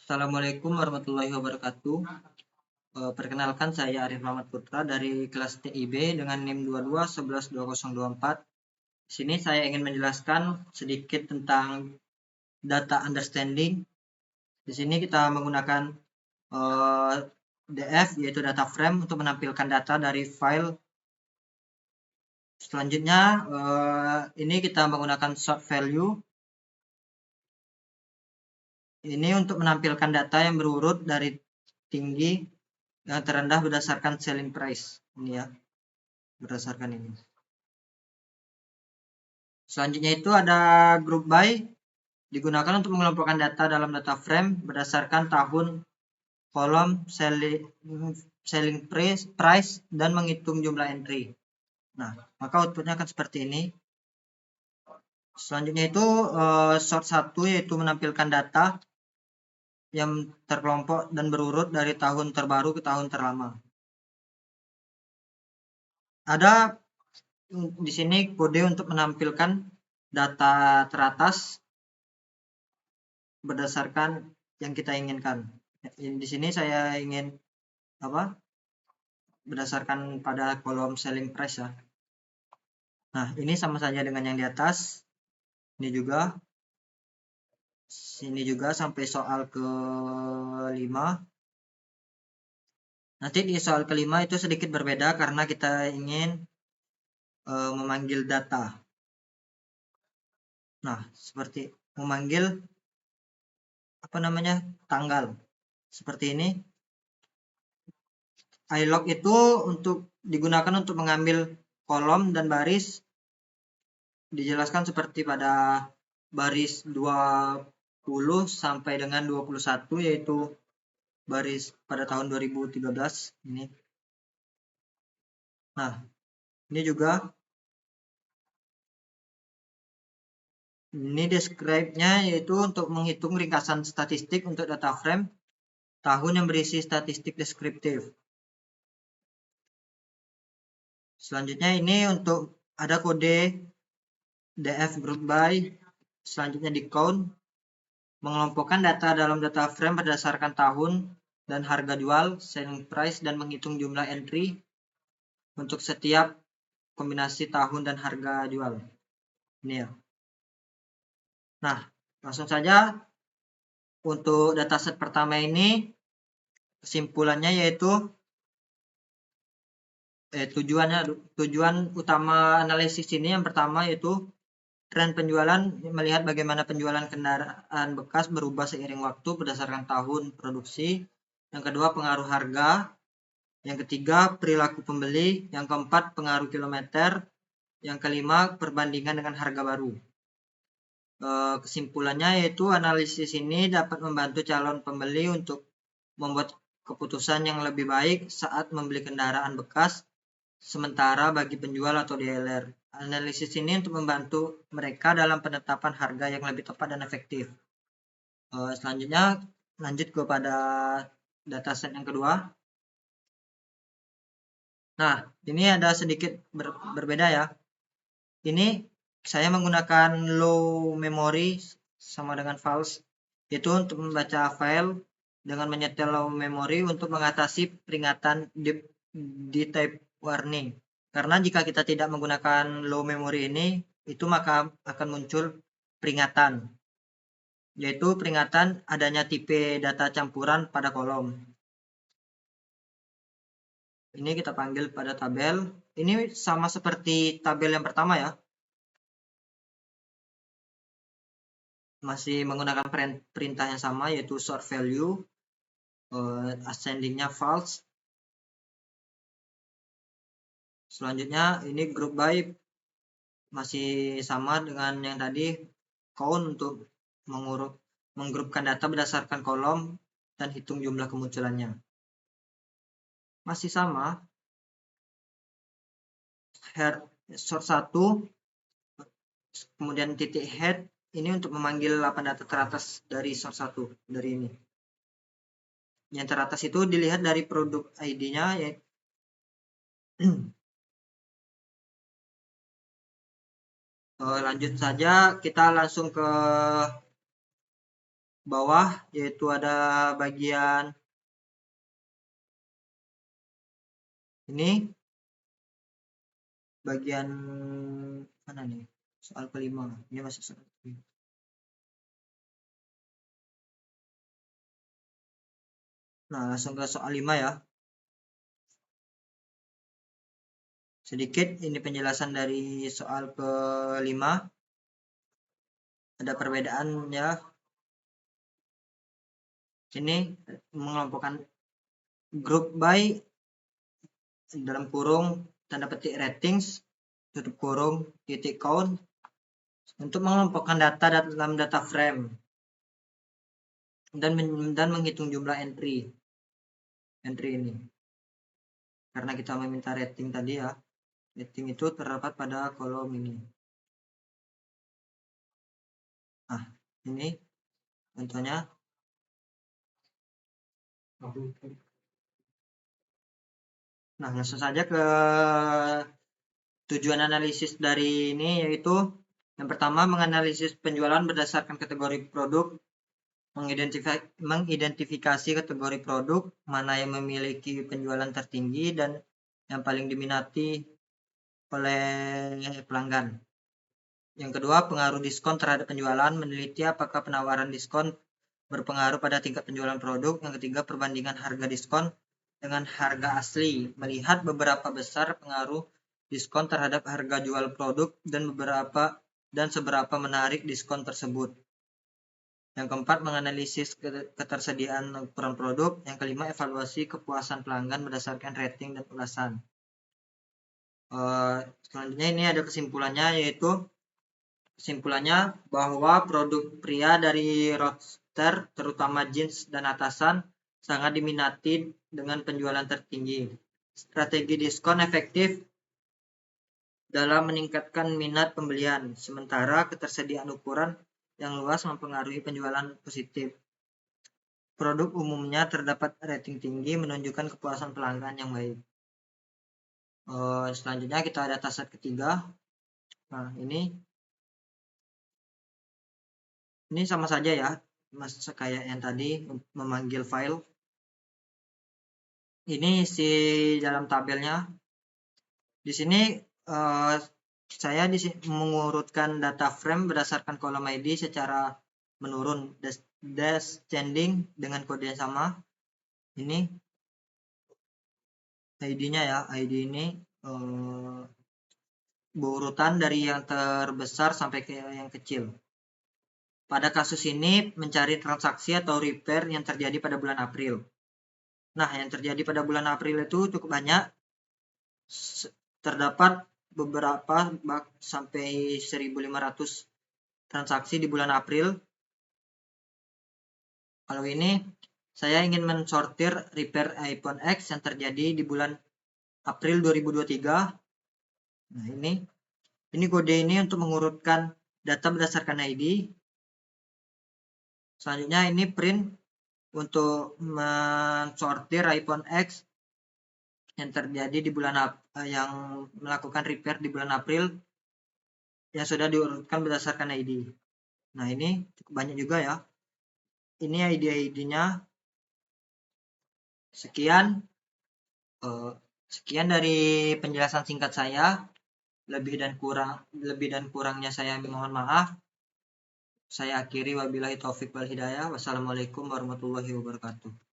Assalamualaikum warahmatullahi wabarakatuh. Perkenalkan saya Arif Muhammad Putra dari kelas TIB dengan NIM 22112024. Di sini saya ingin menjelaskan sedikit tentang data understanding. Di sini kita menggunakan DF yaitu data frame untuk menampilkan data dari file. Selanjutnya ini kita menggunakan sort value. Ini untuk menampilkan data yang berurut dari tinggi yang terendah berdasarkan selling price. Ini ya, berdasarkan ini. Selanjutnya itu ada group by, digunakan untuk mengelompokkan data dalam data frame berdasarkan tahun, kolom, selling price, dan menghitung jumlah entry. Nah, maka outputnya akan seperti ini. Selanjutnya itu sort 1 yaitu menampilkan data yang terkelompok dan berurut dari tahun terbaru ke tahun terlama. Ada di sini kode untuk menampilkan data teratas berdasarkan yang kita inginkan. Di sini saya ingin berdasarkan pada kolom selling price ya. Nah, ini sama saja dengan yang di atas. Ini juga. Sini juga sampai soal ke-5. Nanti di soal ke-5 itu sedikit berbeda karena kita ingin memanggil data. Nah, seperti memanggil tanggal. Seperti ini. ilog itu digunakan untuk mengambil kolom dan baris. Dijelaskan seperti pada baris 20 sampai dengan 21 yaitu baris pada tahun 2013 ini. Nah, ini juga ini describe-nya yaitu untuk menghitung ringkasan statistik untuk data frame tahun yang berisi statistik deskriptif. Selanjutnya ini untuk ada kode df group by, selanjutnya di count, mengelompokkan data dalam data frame berdasarkan tahun dan harga jual, selling price, dan menghitung jumlah entry untuk setiap kombinasi tahun dan harga jual. Ini ya. Nah, langsung saja untuk dataset pertama ini kesimpulannya yaitu tujuan utama analisis ini yang pertama yaitu tren penjualan, melihat bagaimana penjualan kendaraan bekas berubah seiring waktu berdasarkan tahun produksi. Yang kedua, pengaruh harga. Yang ketiga, perilaku pembeli. Yang keempat, pengaruh kilometer. Yang kelima, perbandingan dengan harga baru. Kesimpulannya yaitu analisis ini dapat membantu calon pembeli untuk membuat keputusan yang lebih baik saat membeli kendaraan bekas, sementara bagi penjual atau dealer, analisis ini untuk membantu mereka dalam penetapan harga yang lebih tepat dan efektif. Selanjutnya lanjut kepada dataset yang kedua. Nah, ini ada sedikit berbeda ya. Ini saya menggunakan low memory sama dengan false, yaitu untuk membaca file dengan menyetel low memory untuk mengatasi peringatan di type warning. Karena jika kita tidak menggunakan low memory ini, itu maka akan muncul peringatan, yaitu peringatan adanya tipe data campuran pada kolom. Ini kita panggil pada tabel. Ini sama seperti tabel yang pertama ya. Masih menggunakan perintah yang sama yaitu sort value, ascendingnya false. Selanjutnya ini group by masih sama dengan yang tadi, count untuk menggrupkan data berdasarkan kolom dan hitung jumlah kemunculannya. Masih sama. Head sort 1, kemudian titik head ini untuk memanggil 8 data teratas dari sort 1 dari ini. Yang teratas itu dilihat dari produk ID-nya ya. Lanjut saja, kita langsung ke bawah, yaitu ada bagian ini, bagian mana nih, soal kelima, ini masih soal kelima. Nah, langsung ke soal 5 ya. Sedikit ini penjelasan dari soal ke-5. Ada perbedaan ya. Ini mengelompokkan grup by dalam kurung tanda petik ratings tutup kurung titik count untuk mengelompokkan data dalam data frame dan menghitung jumlah entry ini. Karena kita meminta rating tadi ya. Rating itu terdapat pada kolom ini. Nah, ini contohnya. Nah, langsung saja ke tujuan analisis dari ini, yaitu yang pertama menganalisis penjualan berdasarkan kategori produk, mengidentifikasi kategori produk mana yang memiliki penjualan tertinggi dan yang paling diminati oleh pelanggan. Yang kedua, pengaruh diskon terhadap penjualan, meneliti apakah penawaran diskon berpengaruh pada tingkat penjualan produk. Yang ketiga, perbandingan harga diskon dengan harga asli, melihat beberapa besar pengaruh diskon terhadap harga jual produk dan seberapa menarik diskon tersebut. Yang keempat, menganalisis ketersediaan ukuran produk. Yang kelima, evaluasi kepuasan pelanggan berdasarkan rating dan ulasan. Selanjutnya ini ada kesimpulannya bahwa produk pria dari roadster, terutama jeans dan atasan, sangat diminati dengan penjualan tertinggi. Strategi diskon efektif dalam meningkatkan minat pembelian, sementara ketersediaan ukuran yang luas mempengaruhi penjualan positif. Produk umumnya terdapat rating tinggi menunjukkan kepuasan pelanggan yang baik. Selanjutnya kita ada task ketiga. Nah, ini sama saja ya, Mas, kayak yang tadi memanggil file. Ini isi dalam tabelnya. Di sini saya mengurutkan data frame berdasarkan kolom ID secara menurun, descending dengan kode yang sama. Ini ID-nya ya, ID ini berurutan dari yang terbesar sampai ke yang kecil. Pada kasus ini mencari transaksi atau repair yang terjadi pada bulan April. Nah, yang terjadi pada bulan April itu cukup banyak. Terdapat beberapa sampai 1.500 transaksi di bulan April. Kalau ini saya ingin mensortir repair iPhone X yang terjadi di bulan April 2023. Nah, ini kode ini untuk mengurutkan data berdasarkan ID. Selanjutnya ini print untuk mensortir iPhone X yang terjadi di bulan yang melakukan repair di bulan April yang sudah diurutkan berdasarkan ID. Nah, ini cukup banyak juga ya. Ini ID-nya. Sekian dari penjelasan singkat saya. Lebih dan kurangnya saya mohon maaf. Saya akhiri, wabillahi taufik wal hidayah. Wassalamualaikum warahmatullahi wabarakatuh.